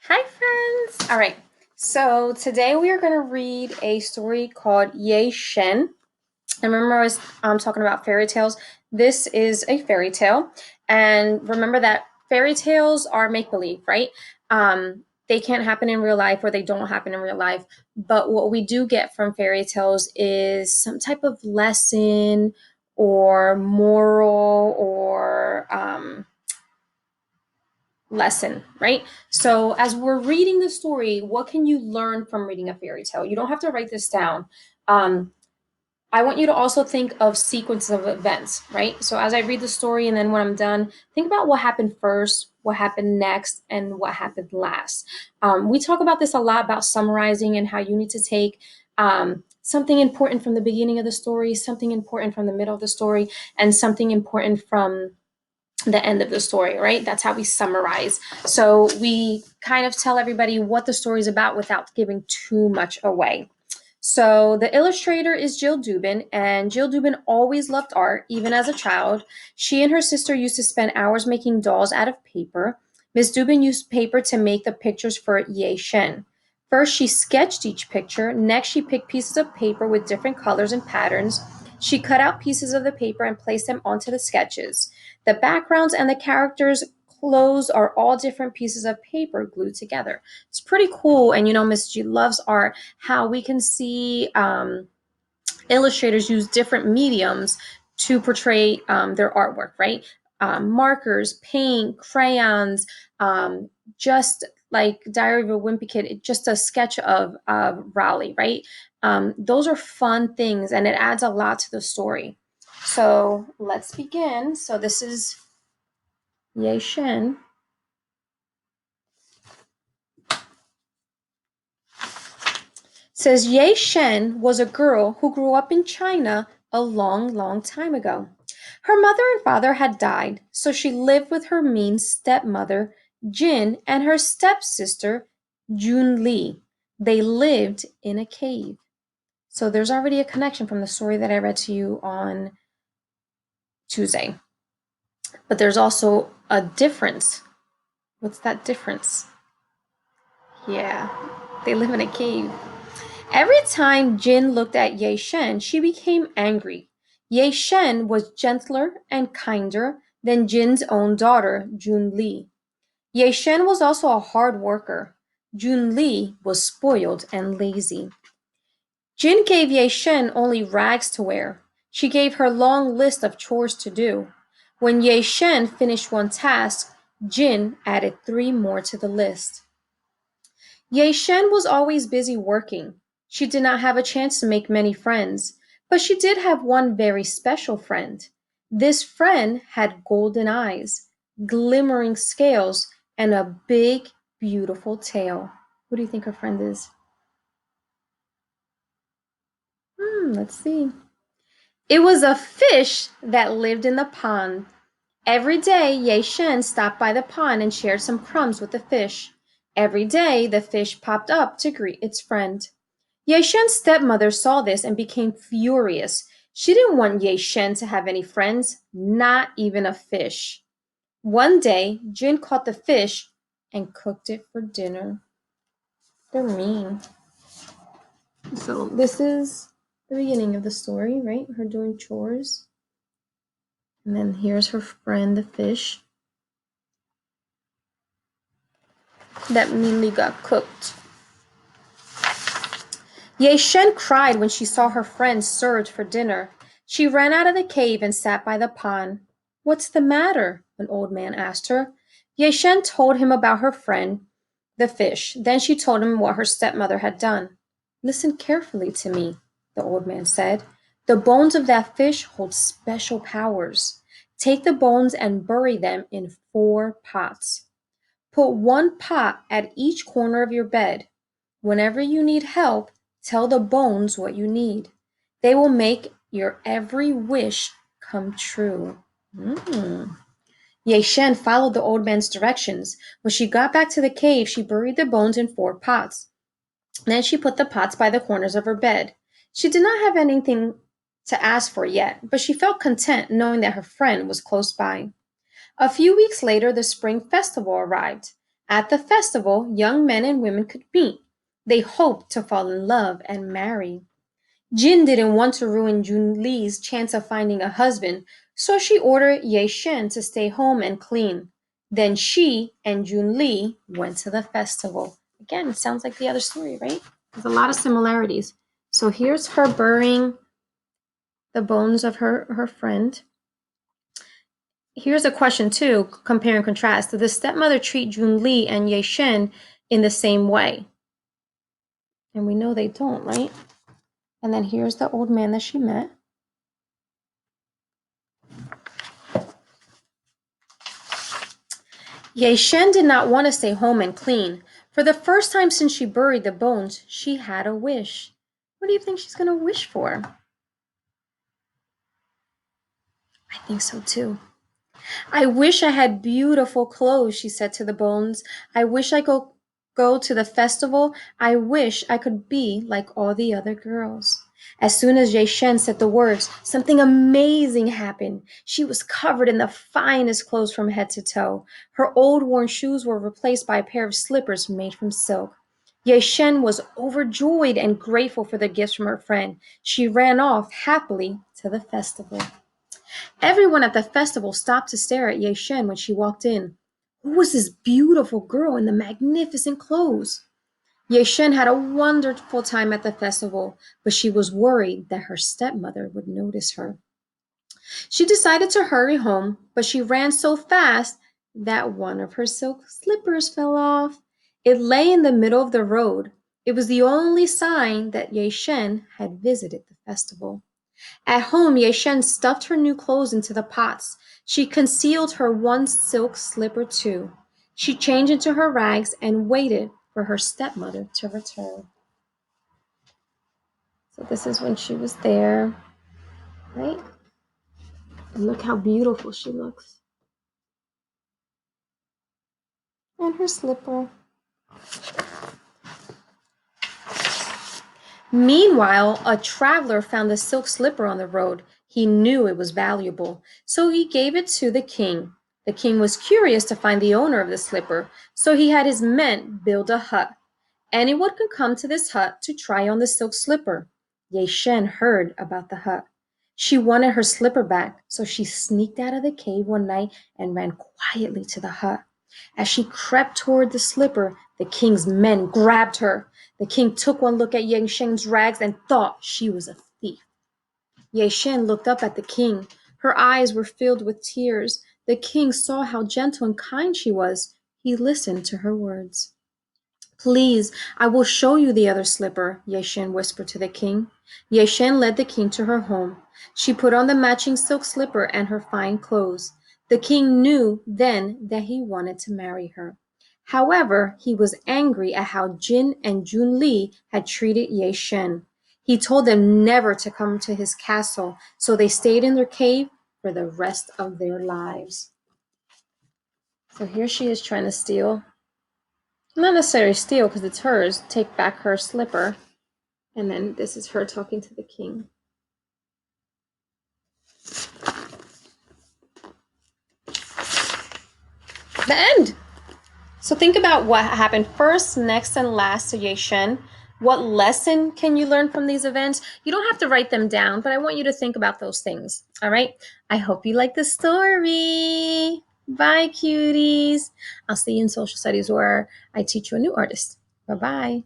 Hi, friends. All right. So today we are going to read a story called Yeh-Shen. And remember, I was talking about fairy tales. This is a fairy tale. And remember that fairy tales are make believe, right? They can't happen in real life or they don't happen in real life. But what we do get from fairy tales is some type of lesson or moral or lesson, right? So as we're reading the story, what can you learn from reading a fairy tale? You don't have to write this down. Um, I want you to also think of sequences of events, right? So as I read the story and then when I'm done, think about what happened first, what happened next, and what happened last. We talk about this a lot about summarizing and how you need to take something important from the beginning of the story, something important from the middle of the story, and something important from the end of the story, right? That's how we summarize. So we kind of tell everybody what the story is about without giving too much away. So the illustrator is Jill Dubin, and Jill Dubin always loved art, even as a child. She and her sister used to spend hours making dolls out of paper. Miss Dubin used paper to make the pictures for Yeh-Shen. First, she sketched each picture. Next, she picked pieces of paper with different colors and patterns. She cut out pieces of the paper and placed them onto the sketches. The backgrounds and the characters' clothes are all different pieces of paper glued together. It's pretty cool. And Miss G loves art, how we can see illustrators use different mediums to portray their artwork, right? Markers, paint, crayons, just like Diary of a Wimpy Kid, just a sketch of Raleigh, right? Those are fun things and it adds a lot to the story. So let's begin. So this is Yeh-Shen. Says Yeh-Shen was a girl who grew up in China a long, long time ago. Her mother and father had died, so she lived with her mean stepmother, Jin, and her stepsister, Jun-Li. They lived in a cave. So there's already a connection from the story that I read to you on Tuesday. But there's also a difference. What's that difference? Yeah, they live in a cave. Every time Jin looked at Yeh-Shen, she became angry. Yeh-Shen was gentler and kinder than Jin's own daughter, Jun-Li. Yeh-Shen was also a hard worker. Jun-Li was spoiled and lazy. Jin gave Yeh-Shen only rags to wear. She gave her long list of chores to do. When Yeh-Shen finished one task, Jin added 3 more to the list. Yeh-Shen was always busy working. She did not have a chance to make many friends, but she did have one very special friend. This friend had golden eyes, glimmering scales, and a big, beautiful tail. Who do you think her friend is? Let's see. It was a fish that lived in the pond. Every day, Yeh-Shen stopped by the pond and shared some crumbs with the fish. Every day, the fish popped up to greet its friend. Yeh-Shen's stepmother saw this and became furious. She didn't want Yeh-Shen to have any friends, not even a fish. One day, Jin caught the fish and cooked it for dinner. They're mean. So this is the beginning of the story, right? Her doing chores. And then here's her friend, the fish, that meanly got cooked. Yeh-Shen cried when she saw her friend served for dinner. She ran out of the cave and sat by the pond. "What's the matter?" an old man asked her. Yeh-Shen told him about her friend, the fish. Then she told him what her stepmother had done. "Listen carefully to me," the old man said. "The bones of that fish hold special powers. Take the bones and bury them in 4 pots. Put 1 pot at each corner of your bed. Whenever you need help, tell the bones what you need. They will make your every wish come true." Yeh-Shen followed the old man's directions. When she got back to the cave, she buried the bones in 4 pots. Then she put the pots by the corners of her bed. She did not have anything to ask for yet, but she felt content knowing that her friend was close by. A few weeks later, the spring festival arrived. At the festival, young men and women could meet. They hoped to fall in love and marry. Jin didn't want to ruin Junli's chance of finding a husband, so she ordered Ye-Shen to stay home and clean. Then she and Junli went to the festival. Again, it sounds like the other story, right? There's a lot of similarities. So here's her burying the bones of her friend. Here's a question too, compare and contrast. Did the stepmother treat Junli and Ye-Shen in the same way? And we know they don't, right? And then here's the old man that she met. Ye-Shen did not want to stay home and clean. For the first time since she buried the bones, she had a wish. What do you think she's going to wish for? I think so too. I wish I had beautiful clothes, she said to the bones. I wish I could go to the festival. I wish I could be like all the other girls. As soon as Ye-Shen said the words, something amazing happened. She was covered in the finest clothes from head to toe. Her old worn shoes were replaced by a pair of slippers made from silk. Ye-Shen was overjoyed and grateful for the gifts from her friend. She ran off happily to the festival. Everyone at the festival stopped to stare at Ye-Shen when she walked in. Who was this beautiful girl in the magnificent clothes? Ye-Shen had a wonderful time at the festival, but she was worried that her stepmother would notice her. She decided to hurry home, but she ran so fast that one of her silk slippers fell off. It lay in the middle of the road. It was the only sign that Ye-Shen had visited the festival. At home, Ye-Shen stuffed her new clothes into the pots. She concealed her one silk slipper too. She changed into her rags and waited for her stepmother to return. So this is when she was there, right? And look how beautiful she looks. And her slipper. Meanwhile, a traveler found the silk slipper on the road. He knew it was valuable, so he gave it to the king. The king was curious to find the owner of the slipper, so he had his men build a hut. Anyone could come to this hut to try on the silk slipper. Ye-Shen heard about the hut. She wanted her slipper back, so she sneaked out of the cave one night and ran quietly to the hut. As she crept toward the slipper, the king's men grabbed her. The king took one look at Ye-Shen's rags and thought she was a thief. Ye-Shen looked up at the king. Her eyes were filled with tears. The king saw how gentle and kind she was. He listened to her words. Please, I will show you the other slipper, Ye-Shen whispered to the king. Ye-Shen led the king to her home. She put on the matching silk slipper and her fine clothes. The king knew then that he wanted to marry her. However, he was angry at how Jin and Junli had treated Ye-Shen. He told them never to come to his castle, so they stayed in their cave for the rest of their lives. So here she is trying to steal. Not necessarily steal because it's hers. Take back her slipper. And then this is her talking to the king. The end. So think about what happened first, next, and last to Ye-Shen. What lesson can you learn from these events? You don't have to write them down, but I want you to think about those things. All right? I hope you like the story. Bye, cuties. I'll see you in social studies where I teach you a new artist. Bye-bye.